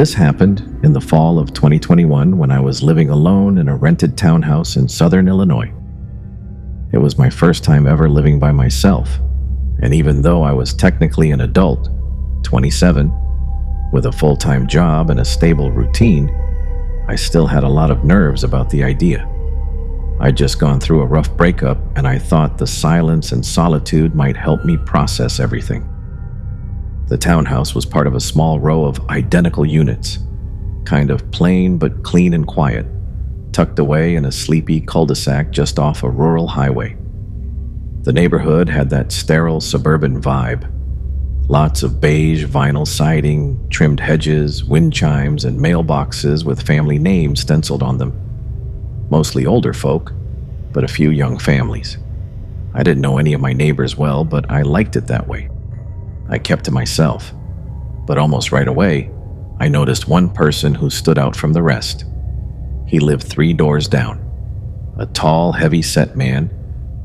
This happened in the fall of 2021 when I was living alone in a rented townhouse in southern Illinois. It was my first time ever living by myself, and even though I was technically an adult, 27, with a full-time job and a stable routine, I still had a lot of nerves about the idea. I'd just gone through a rough breakup, and I thought the silence and solitude might help me process everything. The townhouse was part of a small row of identical units, kind of plain but clean and quiet, tucked away in a sleepy cul-de-sac just off a rural highway. The neighborhood had that sterile suburban vibe. Lots of beige vinyl siding, trimmed hedges, wind chimes, and mailboxes with family names stenciled on them. Mostly older folk, but a few young families. I didn't know any of my neighbors well, but I liked it that way. I kept to myself, but almost right away, I noticed one person who stood out from the rest. He lived 3 doors down. A tall, heavy-set man,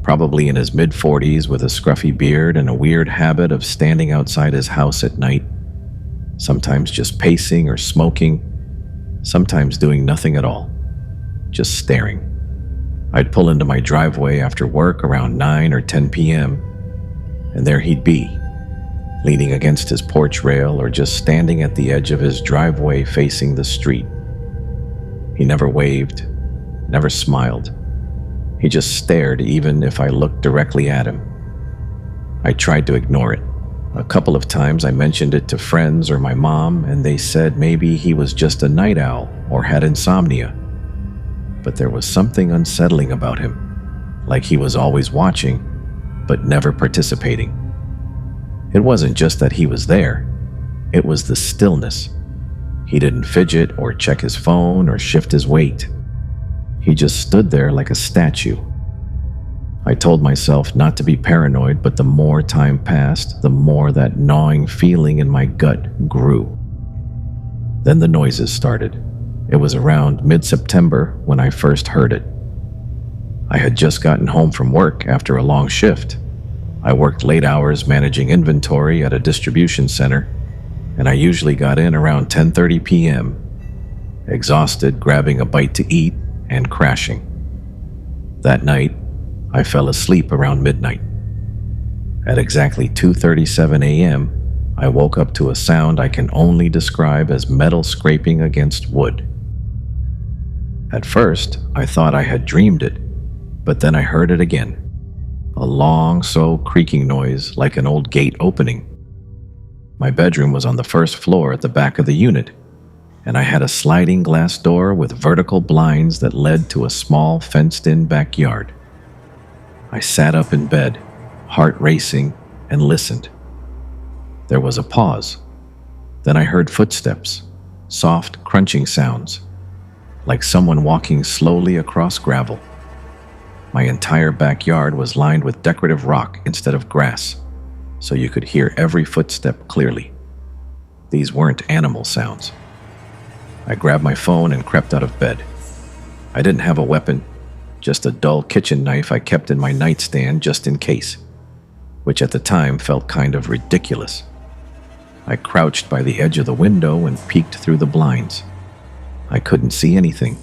probably in his mid-40s with a scruffy beard and a weird habit of standing outside his house at night, sometimes just pacing or smoking, sometimes doing nothing at all, just staring. I'd pull into my driveway after work around 9 or 10 p.m., and there he'd be, leaning against his porch rail or just standing at the edge of his driveway facing the street. He never waved, never smiled. He just stared even if I looked directly at him. I tried to ignore it. A couple of times I mentioned it to friends or my mom, and they said maybe he was just a night owl or had insomnia. But there was something unsettling about him, like he was always watching, but never participating. It wasn't just that he was there, it was the stillness. He didn't fidget or check his phone or shift his weight. He just stood there like a statue. I told myself not to be paranoid, but the more time passed, the more that gnawing feeling in my gut grew. Then the noises started. It was around mid-September when I first heard it. I had just gotten home from work after a long shift. I worked late hours managing inventory at a distribution center, and I usually got in around 10:30 p.m., exhausted, grabbing a bite to eat, and crashing. That night, I fell asleep around midnight. At exactly 2:37 a.m., I woke up to a sound I can only describe as metal scraping against wood. At first, I thought I had dreamed it, but then I heard it again. A long, slow creaking noise like an old gate opening. My bedroom was on the first floor at the back of the unit, and I had a sliding glass door with vertical blinds that led to a small fenced-in backyard. I sat up in bed, heart racing, and listened. There was a pause. Then I heard footsteps, soft crunching sounds, like someone walking slowly across gravel. My entire backyard was lined with decorative rock instead of grass, so you could hear every footstep clearly. These weren't animal sounds. I grabbed my phone and crept out of bed. I didn't have a weapon, just a dull kitchen knife I kept in my nightstand just in case, which at the time felt kind of ridiculous. I crouched by the edge of the window and peeked through the blinds. I couldn't see anything.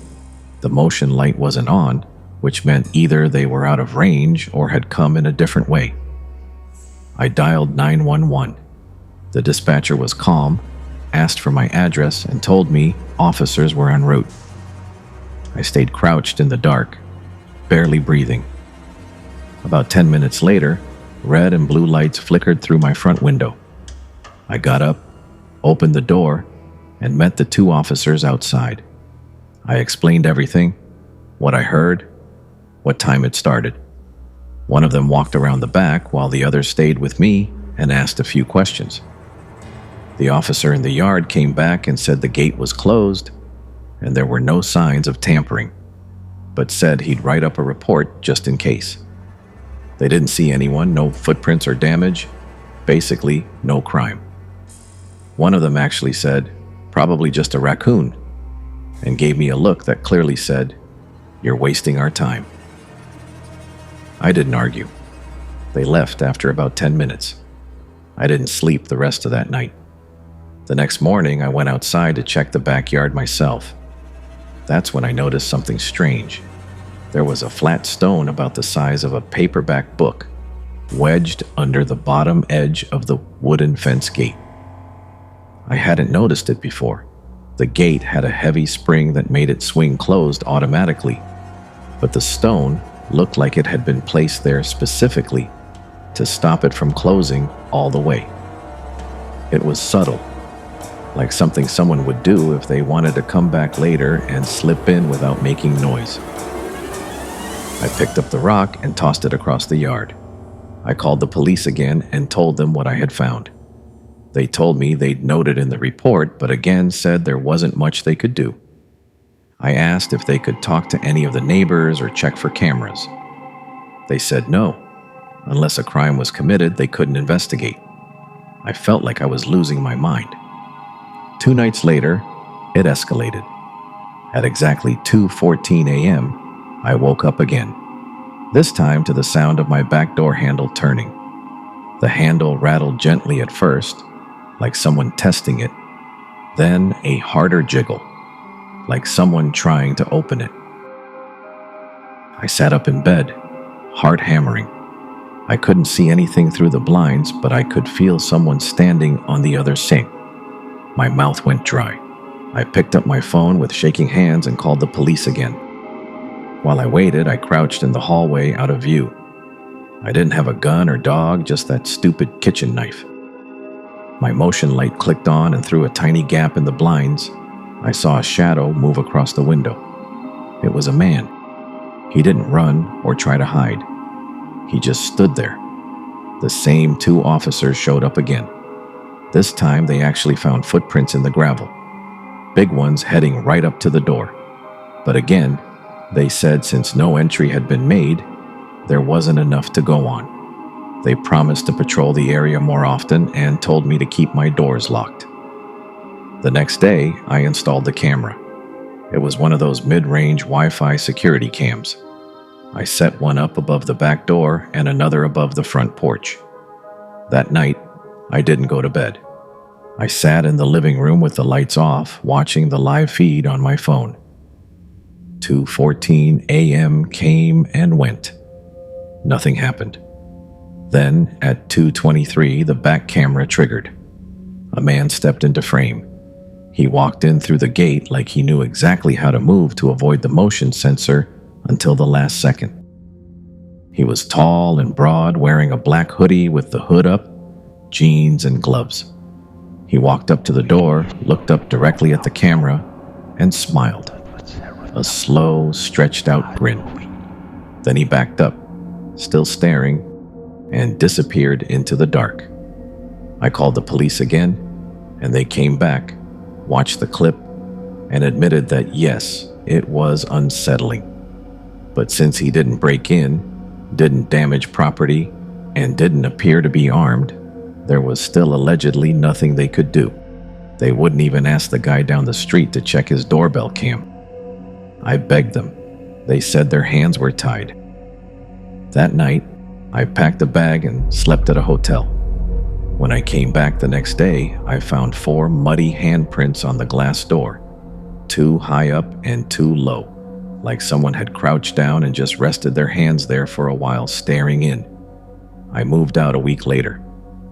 The motion light wasn't on, which meant either they were out of range or had come in a different way. I dialed 911. The dispatcher was calm, asked for my address, and told me officers were en route. I stayed crouched in the dark, barely breathing. About 10 minutes later, red and blue lights flickered through my front window. I got up, opened the door, and met the 2 officers outside. I explained everything, what I heard, what time it started. One of them walked around the back while the other stayed with me and asked a few questions. The officer in the yard came back and said the gate was closed and there were no signs of tampering, but said he'd write up a report just in case. They didn't see anyone, no footprints or damage, basically no crime. One of them actually said, "Probably just a raccoon," and gave me a look that clearly said, "You're wasting our time." I didn't argue. They left after about 10 minutes. I didn't sleep the rest of that night. The next morning, I went outside to check the backyard myself. That's when I noticed something strange. There was a flat stone about the size of a paperback book, wedged under the bottom edge of the wooden fence gate. I hadn't noticed it before. The gate had a heavy spring that made it swing closed automatically, but the stone looked like it had been placed there specifically to stop it from closing all the way. It was subtle, like something someone would do if they wanted to come back later and slip in without making noise. I picked up the rock and tossed it across the yard. I called the police again and told them what I had found. They told me they'd noted in the report, but again said there wasn't much they could do. I asked if they could talk to any of the neighbors or check for cameras. They said no. Unless a crime was committed, they couldn't investigate. I felt like I was losing my mind. 2 nights later, it escalated. At exactly 2:14 a.m., I woke up again, this time to the sound of my back door handle turning. The handle rattled gently at first, like someone testing it, then a harder jiggle, like someone trying to open it. I sat up in bed, heart hammering. I couldn't see anything through the blinds, but I could feel someone standing on the other sink. My mouth went dry. I picked up my phone with shaking hands and called the police again. While I waited, I crouched in the hallway out of view. I didn't have a gun or dog, just that stupid kitchen knife. My motion light clicked on, and through a tiny gap in the blinds, I saw a shadow move across the window. It was a man. He didn't run or try to hide. He just stood there. The same 2 officers showed up again. This time they actually found footprints in the gravel, big ones heading right up to the door. But again, they said since no entry had been made, there wasn't enough to go on. They promised to patrol the area more often and told me to keep my doors locked. The next day, I installed the camera. It was one of those mid-range Wi-Fi security cams. I set one up above the back door and another above the front porch. That night, I didn't go to bed. I sat in the living room with the lights off, watching the live feed on my phone. 2:14 a.m. came and went. Nothing happened. Then, at 2:23, the back camera triggered. A man stepped into frame. He walked in through the gate like he knew exactly how to move to avoid the motion sensor until the last second. He was tall and broad, wearing a black hoodie with the hood up, jeans, and gloves. He walked up to the door, looked up directly at the camera, and smiled. A slow, stretched-out grin. Then he backed up, still staring, and disappeared into the dark. I called the police again, and they came back, watched the clip, and admitted that yes, it was unsettling. But since he didn't break in, didn't damage property, and didn't appear to be armed, there was still allegedly nothing they could do. They wouldn't even ask the guy down the street to check his doorbell cam. I begged them. They said their hands were tied. That night, I packed a bag and slept at a hotel. When I came back the next day, I found 4 muddy handprints on the glass door, 2 high up and 2 low, like someone had crouched down and just rested their hands there for a while, staring in. I moved out a week later.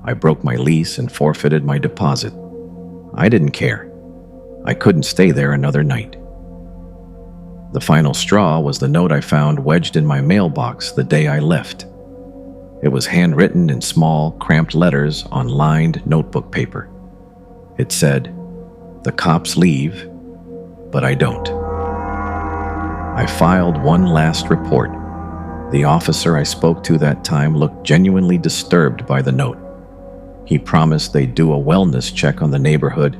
I broke my lease and forfeited my deposit. I didn't care. I couldn't stay there another night. The final straw was the note I found wedged in my mailbox the day I left. It was handwritten in small, cramped letters on lined notebook paper. It said, "The cops leave, but I don't." I filed one last report. The officer I spoke to that time looked genuinely disturbed by the note. He promised they'd do a wellness check on the neighborhood,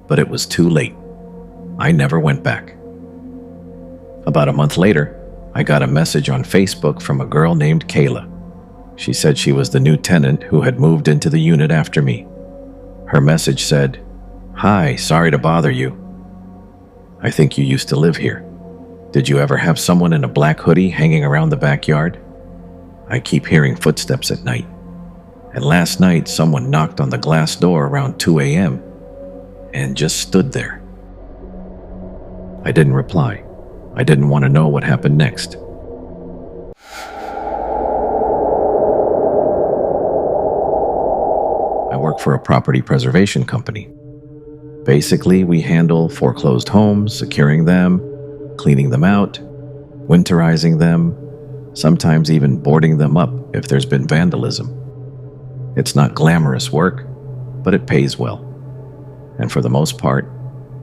but it was too late. I never went back. About a month later, I got a message on Facebook from a girl named Kayla. She said she was the new tenant who had moved into the unit after me. Her message said, "Hi, sorry to bother you. I think you used to live here. Did you ever have someone in a black hoodie hanging around the backyard? I keep hearing footsteps at night. And last night, someone knocked on the glass door around 2 a.m. and just stood there. I didn't reply. I didn't want to know what happened next. I work for a property preservation company. Basically, we handle foreclosed homes, securing them, cleaning them out, winterizing them, sometimes even boarding them up if there's been vandalism. It's not glamorous work, but it pays well. And for the most part,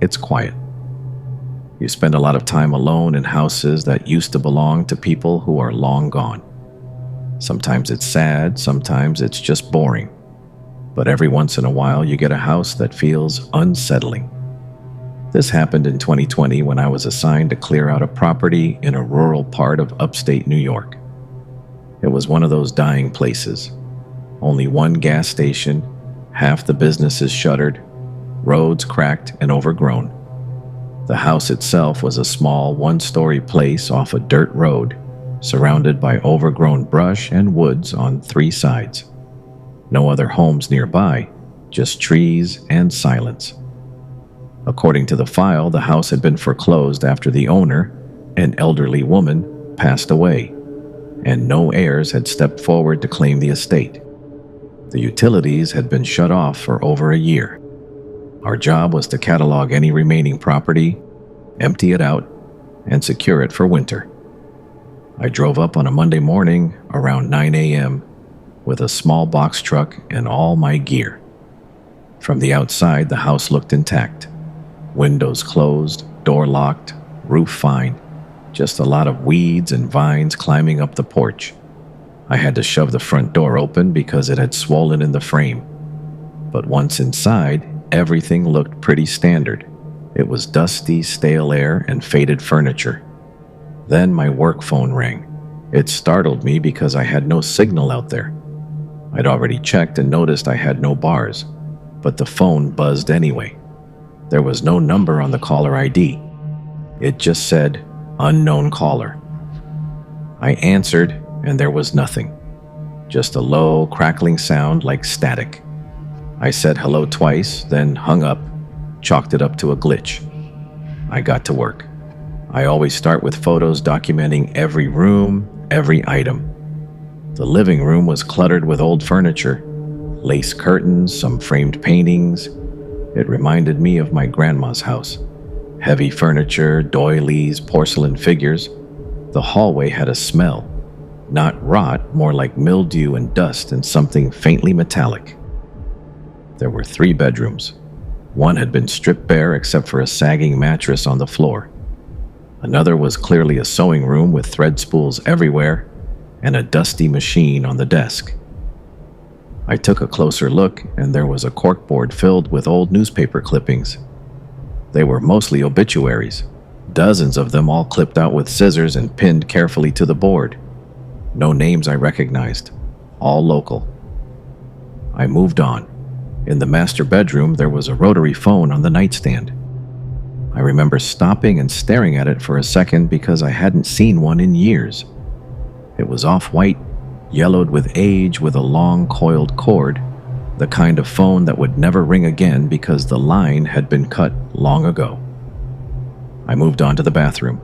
it's quiet. You spend a lot of time alone in houses that used to belong to people who are long gone. Sometimes it's sad, sometimes it's just boring. But every once in a while, you get a house that feels unsettling. This happened in 2020 when I was assigned to clear out a property in a rural part of upstate New York. It was one of those dying places. Only one gas station, half the businesses shuttered, roads cracked and overgrown. The house itself was a small one-story place off a dirt road, surrounded by overgrown brush and woods on 3 sides. No other homes nearby, just trees and silence. According to the file, the house had been foreclosed after the owner, an elderly woman, passed away, and no heirs had stepped forward to claim the estate. The utilities had been shut off for over a year. Our job was to catalog any remaining property, empty it out, and secure it for winter. I drove up on a Monday morning around 9 a.m. with a small box truck and all my gear. From the outside, the house looked intact. Windows closed, door locked, roof fine. Just a lot of weeds and vines climbing up the porch. I had to shove the front door open because it had swollen in the frame. But once inside, everything looked pretty standard. It was dusty, stale air and faded furniture. Then my work phone rang. It startled me because I had no signal out there. I'd already checked and noticed I had no bars, but the phone buzzed anyway. There was no number on the caller ID. It just said, "Unknown caller." I answered, and there was nothing. Just a low, crackling sound like static. I said hello twice, then hung up, chalked it up to a glitch. I got to work. I always start with photos documenting every room, every item. The living room was cluttered with old furniture, lace curtains, some framed paintings. It reminded me of my grandma's house. Heavy furniture, doilies, porcelain figures. The hallway had a smell. Not rot, more like mildew and dust and something faintly metallic. There were 3 bedrooms. One had been stripped bare except for a sagging mattress on the floor. Another was clearly a sewing room with thread spools everywhere and a dusty machine on the desk. I took a closer look, and there was a corkboard filled with old newspaper clippings. They were mostly obituaries, dozens of them all clipped out with scissors and pinned carefully to the board. No names I recognized, all local. I moved on. In the master bedroom, there was a rotary phone on the nightstand. I remember stopping and staring at it for a second because I hadn't seen one in years. It was off-white, yellowed with age with a long coiled cord, the kind of phone that would never ring again because the line had been cut long ago. I moved on to the bathroom.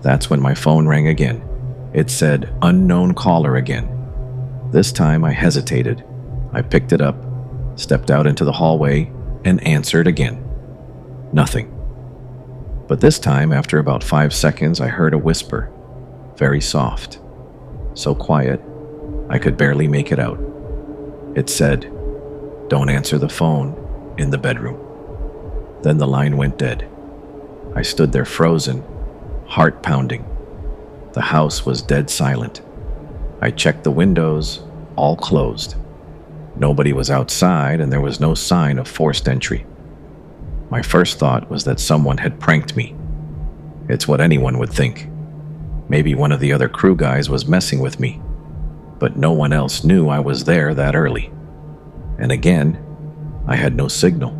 That's when my phone rang again. It said, "Unknown caller" again. This time I hesitated. I picked it up, stepped out into the hallway, and answered again. Nothing. But this time, after about 5 seconds, I heard a whisper, very soft, so quiet I could barely make it out. It said, "Don't answer the phone in the bedroom." Then the line went dead. I stood there frozen, heart pounding. The house was dead silent. I checked the windows, all closed. Nobody was outside, and there was no sign of forced entry. My first thought was that someone had pranked me. It's what anyone would think. Maybe one of the other crew guys was messing with me, but no one else knew I was there that early. And again, I had no signal.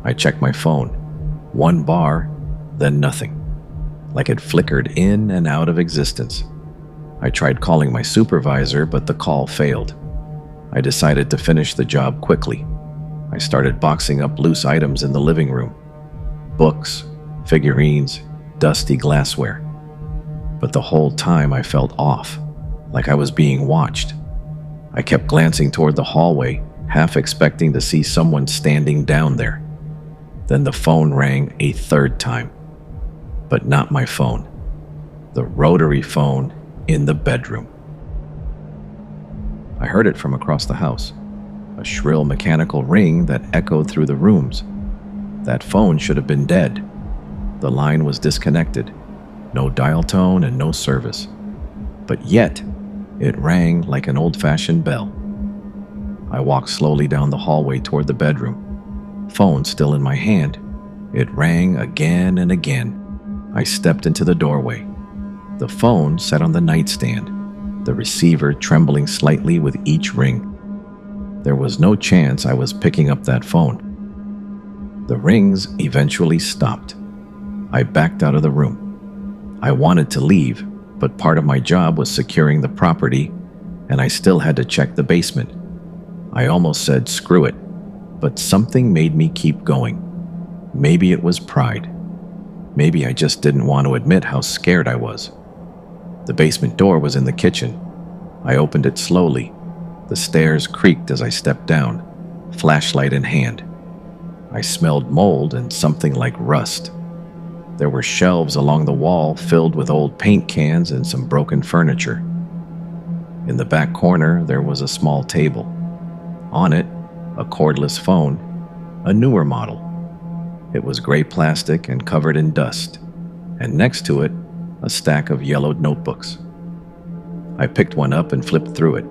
I checked my phone. 1 bar, then nothing. Like it flickered in and out of existence. I tried calling my supervisor, but the call failed. I decided to finish the job quickly. I started boxing up loose items in the living room: books, figurines, dusty glassware. But the whole time I felt off, like I was being watched. I kept glancing toward the hallway, half expecting to see someone standing down there. Then the phone rang a third time. But not my phone. The rotary phone in the bedroom. I heard it from across the house, a shrill mechanical ring that echoed through the rooms. That phone should have been dead. The line was disconnected, no dial tone and no service. But yet, it rang like an old-fashioned bell. I walked slowly down the hallway toward the bedroom, phone still in my hand. It rang again and again. I stepped into the doorway. The phone sat on the nightstand, the receiver trembling slightly with each ring. There was no chance I was picking up that phone. The rings eventually stopped. I backed out of the room. I wanted to leave, but part of my job was securing the property, and I still had to check the basement. I almost said screw it, but something made me keep going. Maybe it was pride. Maybe I just didn't want to admit how scared I was. The basement door was in the kitchen. I opened it slowly. The stairs creaked as I stepped down, flashlight in hand. I smelled mold and something like rust. There were shelves along the wall filled with old paint cans and some broken furniture. In the back corner, there was a small table. On it, a cordless phone, a newer model. It was gray plastic and covered in dust, and next to it, a stack of yellowed notebooks. I picked one up and flipped through it.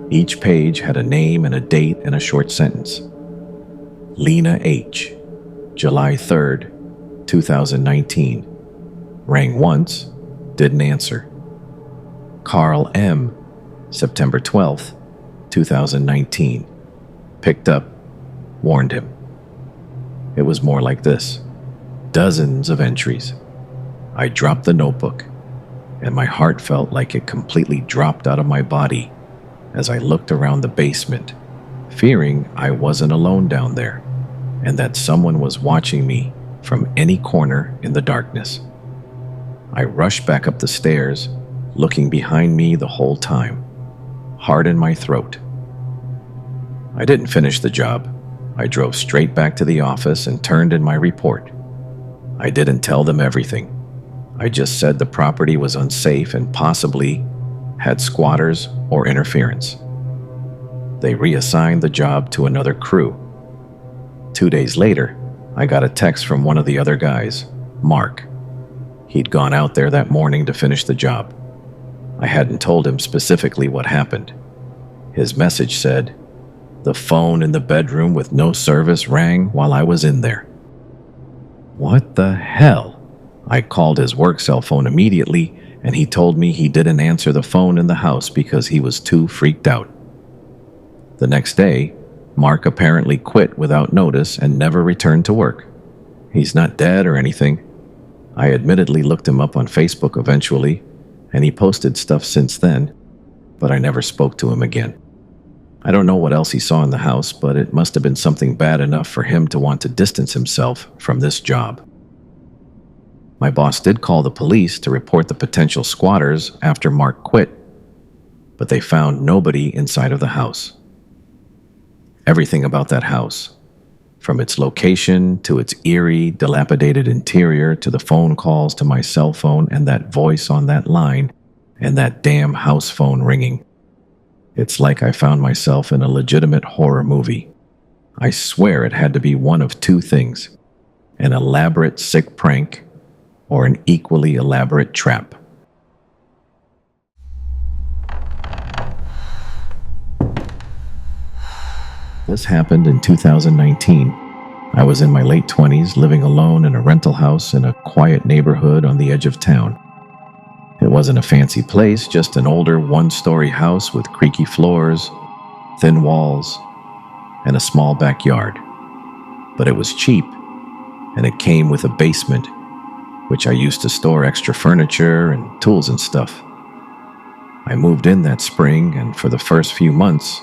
Each page had a name and a date and a short sentence. Lena H., July 3rd, 2019. Rang once, didn't answer. Carl M., September 12th, 2019. Picked up, warned him. It was more like this. Dozens of entries. I dropped the notebook, and my heart felt like it completely dropped out of my body as I looked around the basement, fearing I wasn't alone down there, and that someone was watching me from any corner in the darkness. I rushed back up the stairs, looking behind me the whole time, heart in my throat. I didn't finish the job. I drove straight back to the office and turned in my report. I didn't tell them everything. I just said the property was unsafe and possibly had squatters or interference. They reassigned the job to another crew. 2 days later, I got a text from one of the other guys, Mark. He'd gone out there that morning to finish the job. I hadn't told him specifically what happened. His message said, "The phone in the bedroom with no service rang while I was in there." What the hell? I called his work cell phone immediately, and he told me he didn't answer the phone in the house because he was too freaked out. The next day, Mark apparently quit without notice and never returned to work. He's not dead or anything. I admittedly looked him up on Facebook eventually, and he posted stuff since then, but I never spoke to him again. I don't know what else he saw in the house, but it must have been something bad enough for him to want to distance himself from this job. My boss did call the police to report the potential squatters after Mark quit, but they found nobody inside of the house. Everything about that house, from its location to its eerie, dilapidated interior to the phone calls to my cell phone and that voice on that line and that damn house phone ringing. It's like I found myself in a legitimate horror movie. I swear it had to be one of two things: an elaborate sick prank or an equally elaborate trap. This happened in 2019. I was in my late 20s, living alone in a rental house in a quiet neighborhood on the edge of town. It wasn't a fancy place, just an older one-story house with creaky floors, thin walls, and a small backyard. But it was cheap, and it came with a basement, which I used to store extra furniture and tools and stuff. I moved in that spring, and for the first few months,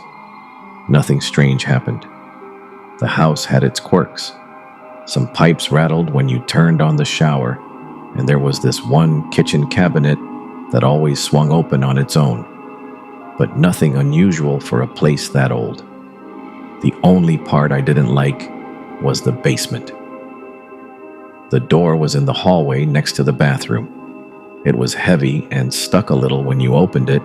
nothing strange happened. The house had its quirks. Some pipes rattled when you turned on the shower, and there was this one kitchen cabinet that always swung open on its own. But nothing unusual for a place that old. The only part I didn't like was the basement. The door was in the hallway next to the bathroom. It was heavy and stuck a little when you opened it,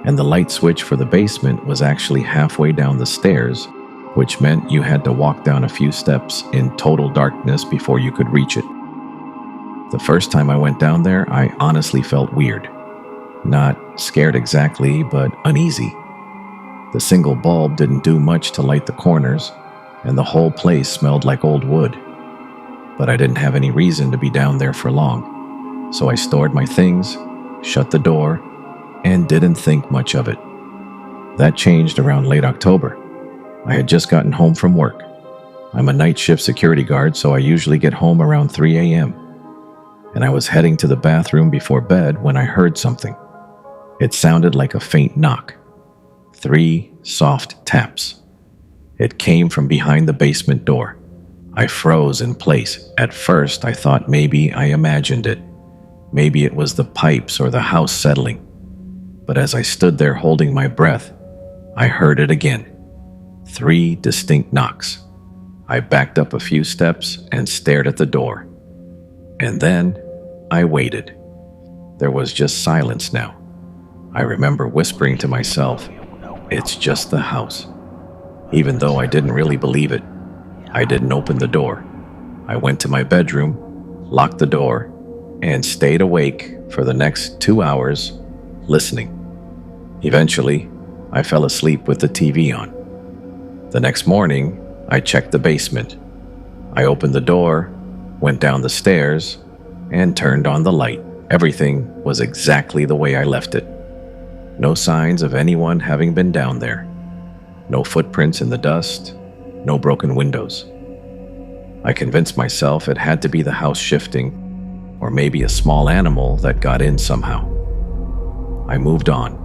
and the light switch for the basement was actually halfway down the stairs, which meant you had to walk down a few steps in total darkness before you could reach it. The first time I went down there, I honestly felt weird. Not scared exactly, but uneasy. The single bulb didn't do much to light the corners, and the whole place smelled like old wood. But I didn't have any reason to be down there for long, so I stored my things, shut the door, and didn't think much of it. That changed around late October. I had just gotten home from work. I'm a night shift security guard, so I usually get home around 3 a.m. And I was heading to the bathroom before bed when I heard something. It sounded like a faint knock. 3 soft taps. It came from behind the basement door. I froze in place. At first, I thought maybe I imagined it. Maybe it was the pipes or the house settling. But as I stood there holding my breath, I heard it again. 3 distinct knocks. I backed up a few steps and stared at the door. And then I waited. There was just silence now. I remember whispering to myself, "It's just the house." Even though I didn't really believe it, I didn't open the door. I went to my bedroom, locked the door, and stayed awake for the next 2 hours, listening. Eventually, I fell asleep with the TV on. The next morning, I checked the basement. I opened the door, went down the stairs, and turned on the light. Everything was exactly the way I left it. No signs of anyone having been down there. No footprints in the dust, no broken windows. I convinced myself it had to be the house shifting, or maybe a small animal that got in somehow. I moved on.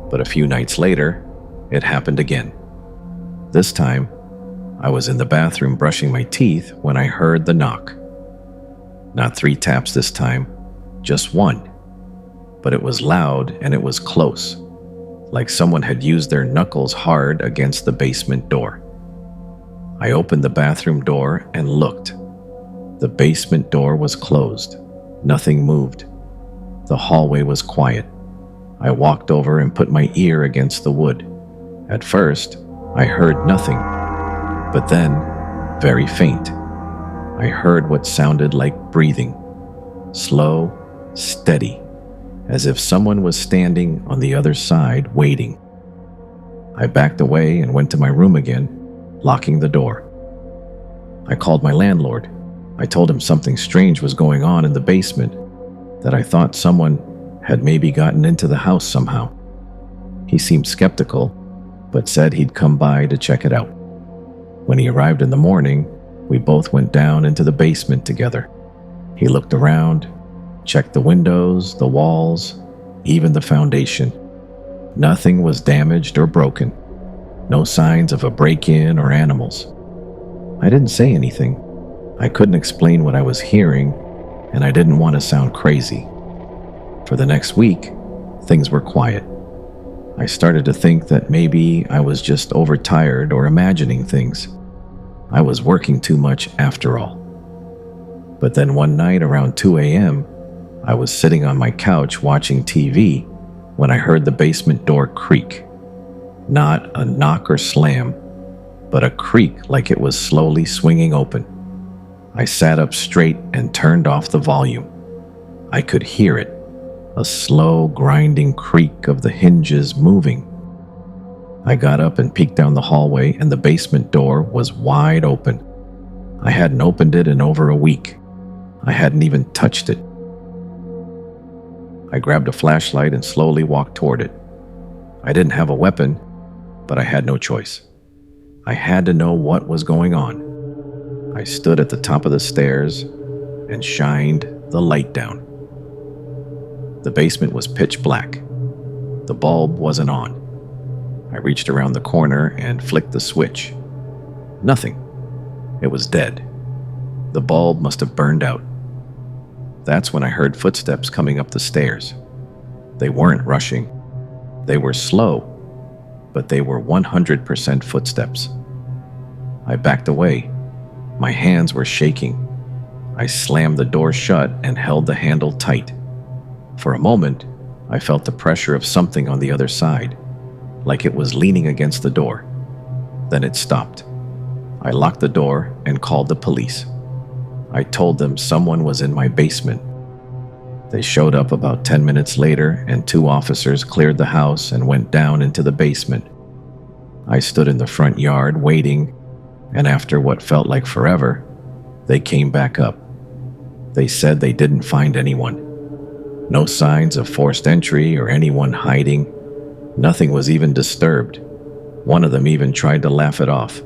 But a few nights later, it happened again. This time, I was in the bathroom brushing my teeth when I heard the knock. Not 3 taps this time, just 1. But it was loud and it was close, like someone had used their knuckles hard against the basement door. I opened the bathroom door and looked. The basement door was closed. Nothing moved. The hallway was quiet. I walked over and put my ear against the wood. At first, I heard nothing, but then, very faint, I heard what sounded like breathing. Slow, steady, as if someone was standing on the other side waiting. I backed away and went to my room again, locking the door. I called my landlord. I told him something strange was going on in the basement, that I thought someone had maybe gotten into the house somehow. He seemed skeptical, but said he'd come by to check it out. When he arrived in the morning, we both went down into the basement together. He looked around, checked the windows, the walls, even the foundation. Nothing was damaged or broken. No signs of a break-in or animals. I didn't say anything. I couldn't explain what I was hearing, and I didn't want to sound crazy. For the next week, things were quiet. I started to think that maybe I was just overtired or imagining things. I was working too much after all. But then one night around 2 a.m., I was sitting on my couch watching TV when I heard the basement door creak. Not a knock or slam, but a creak like it was slowly swinging open. I sat up straight and turned off the volume. I could hear it, a slow grinding creak of the hinges moving. I got up and peeked down the hallway, and the basement door was wide open. I hadn't opened it in over a week. I hadn't even touched it. I grabbed a flashlight and slowly walked toward it. I didn't have a weapon, but I had no choice. I had to know what was going on. I stood at the top of the stairs and shined the light down. The basement was pitch black. The bulb wasn't on. I reached around the corner and flicked the switch. Nothing. It was dead. The bulb must have burned out. That's when I heard footsteps coming up the stairs. They weren't rushing. They were slow, but they were 100% footsteps. I backed away. My hands were shaking. I slammed the door shut and held the handle tight. For a moment, I felt the pressure of something on the other side, like it was leaning against the door. Then it stopped. I locked the door and called the police. I told them someone was in my basement. They showed up about 10 minutes later, and 2 officers cleared the house and went down into the basement. I stood in the front yard waiting, and after what felt like forever, they came back up. They said they didn't find anyone. No signs of forced entry or anyone hiding. Nothing was even disturbed. One of them even tried to laugh it off,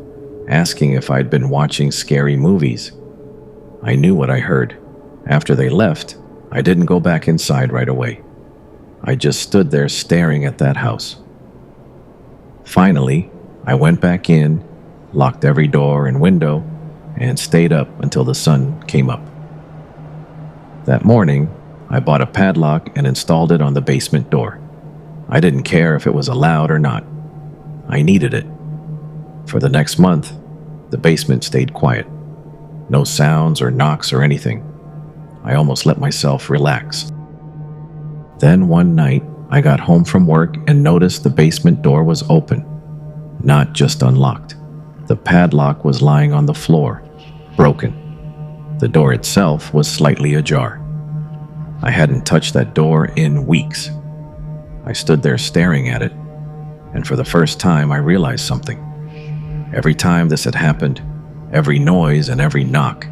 asking if I'd been watching scary movies. I knew what I heard. After they left, I didn't go back inside right away. I just stood there staring at that house. Finally, I went back in, locked every door and window, and stayed up until the sun came up. That morning, I bought a padlock and installed it on the basement door. I didn't care if it was allowed or not. I needed it. For the next month, the basement stayed quiet. No sounds or knocks or anything. I almost let myself relax. Then one night, I got home from work and noticed the basement door was open, not just unlocked. The padlock was lying on the floor, broken. The door itself was slightly ajar. I hadn't touched that door in weeks. I stood there staring at it, and for the first time I realized something. Every time this had happened, every noise and every knock,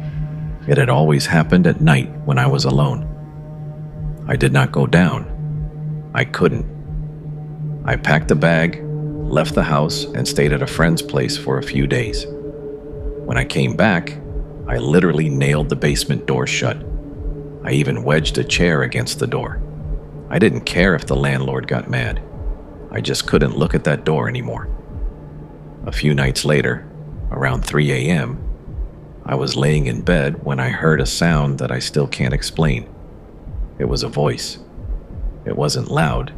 it had always happened at night when I was alone. I did not go down. I couldn't. I packed a bag, left the house, and stayed at a friend's place for a few days. When I came back, I literally nailed the basement door shut. I even wedged a chair against the door. I didn't care if the landlord got mad. I just couldn't look at that door anymore. A few nights later, around 3 a.m., I was laying in bed when I heard a sound that I still can't explain. It was a voice. It wasn't loud.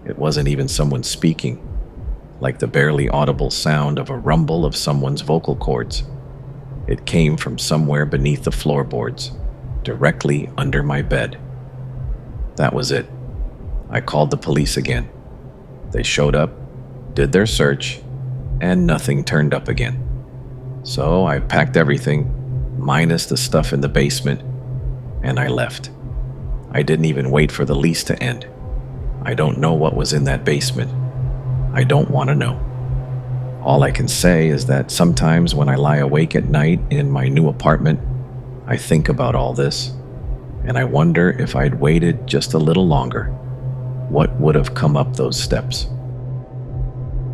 It wasn't even someone speaking, like the barely audible sound of a rumble of someone's vocal cords. It came from somewhere beneath the floorboards, directly under my bed. That was it. I called the police again. They showed up, did their search, and nothing turned up again. So I packed everything, minus the stuff in the basement, and I left. I didn't even wait for the lease to end. I don't know what was in that basement. I don't want to know. All I can say is that sometimes when I lie awake at night in my new apartment, I think about all this, and I wonder if I'd waited just a little longer, what would have come up those steps?